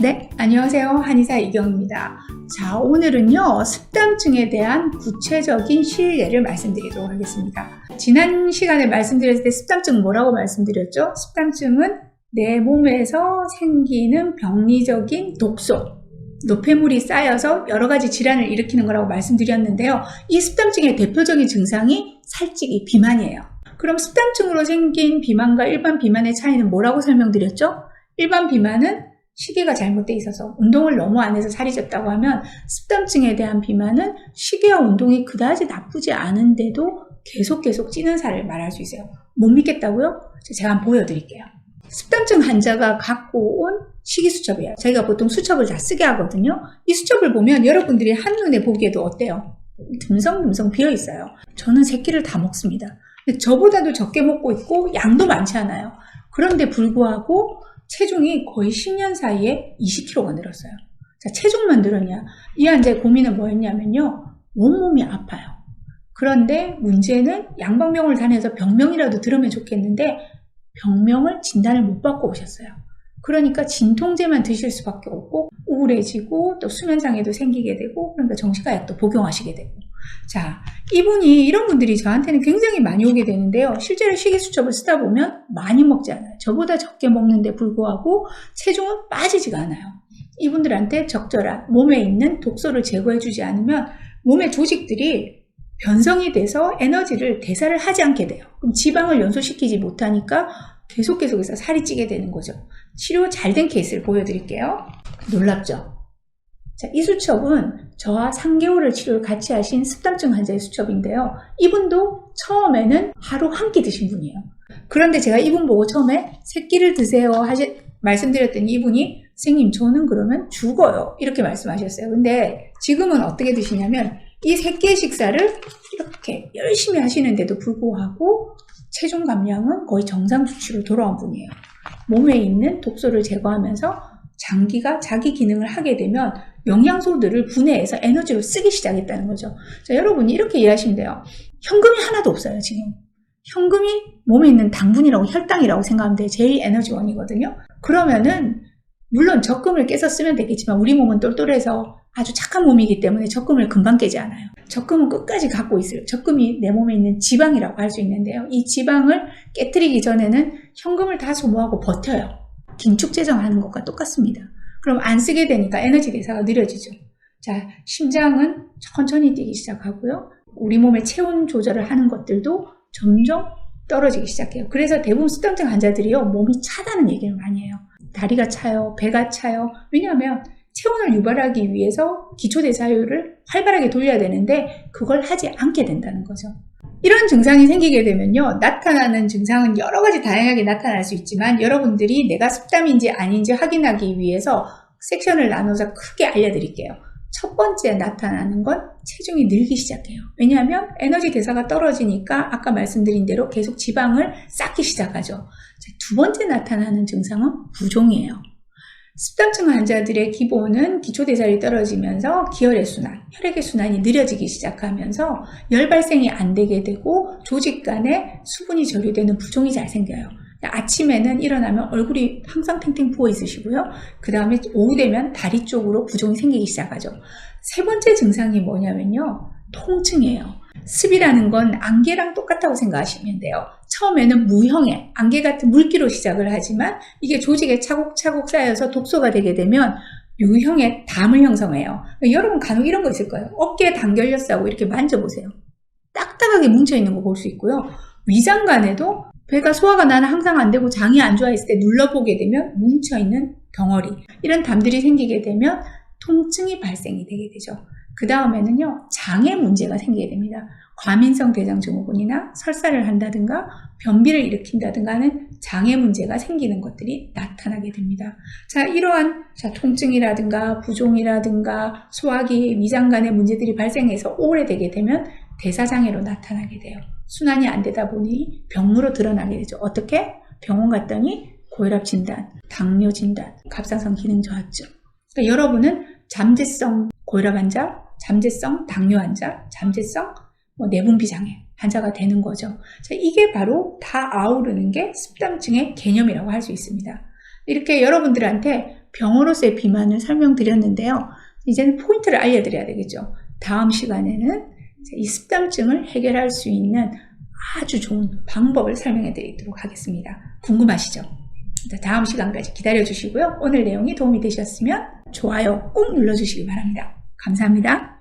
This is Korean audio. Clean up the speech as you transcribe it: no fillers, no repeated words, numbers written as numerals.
네, 안녕하세요. 한의사 이경입니다. 자, 오늘은요, 습담증에 대한 구체적인 실례를 말씀드리도록 하겠습니다. 지난 시간에 말씀드렸을 때 습담증은 뭐라고 말씀드렸죠? 습담증은 내 몸에서 생기는 병리적인 독소, 노폐물이 쌓여서 여러 가지 질환을 일으키는 거라고 말씀드렸는데요. 이 습담증의 대표적인 증상이 살찌기, 비만이에요. 그럼 습담증으로 생긴 비만과 일반 비만의 차이는 뭐라고 설명드렸죠? 일반 비만은 시계가 잘못되어 있어서 운동을 너무 안 해서 살이 쪘다고 하면, 습담증에 대한 비만은 시계와 운동이 그다지 나쁘지 않은데도 계속 찌는 살을 말할 수 있어요. 못 믿겠다고요? 제가 한번 보여드릴게요. 습담증 환자가 갖고 온 식이수첩이에요. 저희가 보통 수첩을 다 쓰게 하거든요. 이 수첩을 보면 여러분들이 한눈에 보기에도 어때요? 듬성듬성 비어 있어요. 저는 3끼를 다 먹습니다. 근데 저보다도 적게 먹고 있고 양도 많지 않아요. 그런데 불구하고 체중이 거의 10년 사이에 20kg가 늘었어요. 자, 체중만 늘었냐? 이 환자의 고민은 뭐였냐면요, 온몸이 아파요. 그런데 문제는 양방병원을 다녀서 병명이라도 들으면 좋겠는데 병명을 진단을 못 받고 오셨어요. 그러니까 진통제만 드실 수밖에 없고 우울해지고 또 수면장애도 생기게 되고, 그러니까 정신과약도 복용하시게 되고. 자, 이분이, 이런 분들이 저한테는 굉장히 많이 오게 되는데요. 실제로 식이수첩을 쓰다 보면 많이 먹지 않아요. 저보다 적게 먹는데 불구하고 체중은 빠지지가 않아요. 이분들한테 적절한 몸에 있는 독소를 제거해주지 않으면 몸의 조직들이 변성이 돼서 에너지를 대사를 하지 않게 돼요. 그럼 지방을 연소시키지 못하니까 계속해서 살이 찌게 되는 거죠. 치료 잘 된 케이스를 보여드릴게요. 놀랍죠? 자, 이 수첩은 저와 3개월을 치료를 같이 하신 습담증 환자의 수첩인데요. 이분도 처음에는 하루 한 끼 드신 분이에요. 그런데 제가 이분 보고 처음에 3끼를 드세요 말씀드렸더니 이분이, 선생님 저는 그러면 죽어요, 이렇게 말씀하셨어요. 근데 지금은 어떻게 드시냐면 이 3끼의 식사를 이렇게 열심히 하시는데도 불구하고 체중 감량은 거의 정상 수치로 돌아온 분이에요. 몸에 있는 독소를 제거하면서 장기가 자기 기능을 하게 되면 영양소들을 분해해서 에너지로 쓰기 시작했다는 거죠. 자, 여러분이 이렇게 이해하시면 돼요. 현금이 하나도 없어요, 지금. 현금이 몸에 있는 당분이라고, 혈당이라고 생각하면 돼요. 제일 에너지원이거든요. 그러면은 물론 적금을 깨서 쓰면 되겠지만 우리 몸은 똘똘해서 아주 착한 몸이기 때문에 적금을 금방 깨지 않아요. 적금은 끝까지 갖고 있어요. 적금이 내 몸에 있는 지방이라고 할 수 있는데요. 이 지방을 깨트리기 전에는 현금을 다 소모하고 버텨요. 긴축재정하는 것과 똑같습니다. 그럼 안 쓰게 되니까 에너지 대사가 느려지죠. 자, 심장은 천천히 뛰기 시작하고요. 우리 몸의 체온 조절을 하는 것들도 점점 떨어지기 시작해요. 그래서 대부분 습담증 환자들이요, 몸이 차다는 얘기를 많이 해요. 다리가 차요, 배가 차요. 왜냐하면 체온을 유발하기 위해서 기초대사율을 활발하게 돌려야 되는데 그걸 하지 않게 된다는 거죠. 이런 증상이 생기게 되면요, 나타나는 증상은 여러 가지 다양하게 나타날 수 있지만 여러분들이 내가 습담인지 아닌지 확인하기 위해서 섹션을 나눠서 크게 알려드릴게요. 첫 번째 나타나는 건 체중이 늘기 시작해요. 왜냐하면 에너지 대사가 떨어지니까 아까 말씀드린 대로 계속 지방을 쌓기 시작하죠. 두 번째 나타나는 증상은 부종이에요. 습담증 환자들의 기본은 기초대사율이 떨어지면서 기혈의 순환, 혈액의 순환이 느려지기 시작하면서 열 발생이 안 되게 되고 조직 간에 수분이 저류되는 부종이 잘 생겨요. 아침에는 일어나면 얼굴이 항상 탱탱 부어 있으시고요. 그 다음에 오후 되면 다리 쪽으로 부종이 생기기 시작하죠. 세 번째 증상이 뭐냐면요, 통증이에요. 습이라는 건 안개랑 똑같다고 생각하시면 돼요. 처음에는 무형의 안개 같은 물기로 시작을 하지만 이게 조직에 차곡차곡 쌓여서 독소가 되게 되면 유형의 담을 형성해요. 여러분 간혹 이런 거 있을 거예요. 어깨에 담 걸렸어 하고 이렇게 만져보세요. 딱딱하게 뭉쳐있는 거 볼 수 있고요. 위장간에도 배가 소화가 나는 항상 안 되고 장이 안 좋아했을 때 눌러보게 되면 뭉쳐있는 덩어리, 이런 담들이 생기게 되면 통증이 발생이 되게 되죠. 그 다음에는요, 장에 문제가 생기게 됩니다. 과민성 대장증후군이나 설사를 한다든가 변비를 일으킨다든가 하는 장에 문제가 생기는 것들이 나타나게 됩니다. 자, 이러한 통증이라든가 부종이라든가 소화기, 위장 간의 문제들이 발생해서 오래되게 되면 대사장애로 나타나게 돼요. 순환이 안 되다 보니 병으로 드러나게 되죠. 어떻게? 병원 갔더니 고혈압 진단, 당뇨 진단, 갑상선 기능 저하증. 그러니까 여러분은 잠재성 고혈압 환자, 잠재성 당뇨 환자, 잠재성 내분비 장애 환자가 되는 거죠. 자, 이게 바로 다 아우르는 게 습담증의 개념이라고 할 수 있습니다. 이렇게 여러분들한테 병으로서의 비만을 설명드렸는데요. 이제는 포인트를 알려드려야 되겠죠. 다음 시간에는 이 습당증을 해결할 수 있는 아주 좋은 방법을 설명해 드리도록 하겠습니다. 궁금하시죠? 다음 시간까지 기다려 주시고요. 오늘 내용이 도움이 되셨으면 좋아요 꼭 눌러주시기 바랍니다. 감사합니다.